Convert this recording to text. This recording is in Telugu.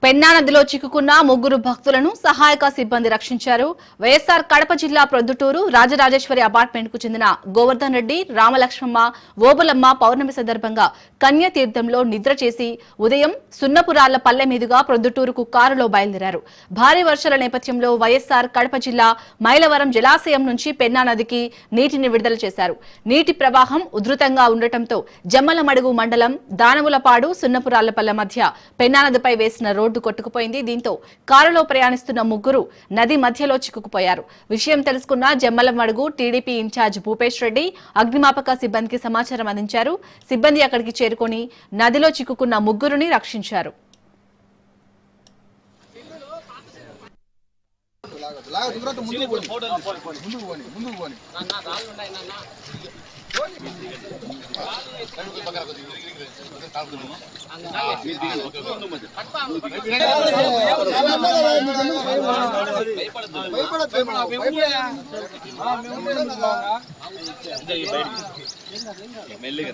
పెన్నా నదిలో చిక్కుకున్న ముగ్గురు భక్తులను సహాయక సిబ్బంది రక్షించారు. వైఎస్ఆర్ కడప జిల్లా ప్రొద్దుటూరు రాజరాజేశ్వరి అపార్ట్మెంట్ కు చెందిన గోవర్ధన్ రెడ్డి, రామలక్ష్మమ్మ, ఓబులమ్మ పౌర్ణమి సందర్భంగా కన్యతీర్థంలో నిద్ర చేసి ఉదయం సున్నపురాళ్ల పల్లె మీదుగా ప్రొద్దుటూరుకు కారులో బయలుదేరారు. భారీ వర్షాల నేపథ్యంలో వైఎస్ఆర్ కడప జిల్లా మైలవరం జలాశయం నుంచి పెన్నా నదికి నీటిని విడుదల చేశారు. నీటి ప్రవాహం ఉధృతంగా ఉండటంతో జమ్మలమడుగు మండలం దానములపాడు సున్నపురాళ్లపల్లె మధ్య పెన్నా నదిపై వేసిన రోడ్డు కొట్టుకుపోయింది. దీంతో కారులో ప్రయాణిస్తున్న ముగ్గురు నది మధ్యలో చిక్కుకుపోయారు. విషయం తెలుసుకున్న జమ్మలమడుగు టీడీపీ ఇన్ఛార్జ్ భూపేష్ రెడ్డి అగ్నిమాపక సిబ్బందికి సమాచారం అందించారు. సిబ్బంది అక్కడికి చేరుకుని నదిలో చిక్కుకున్న ముగ్గురుని రక్షించారు. మెల్లిగా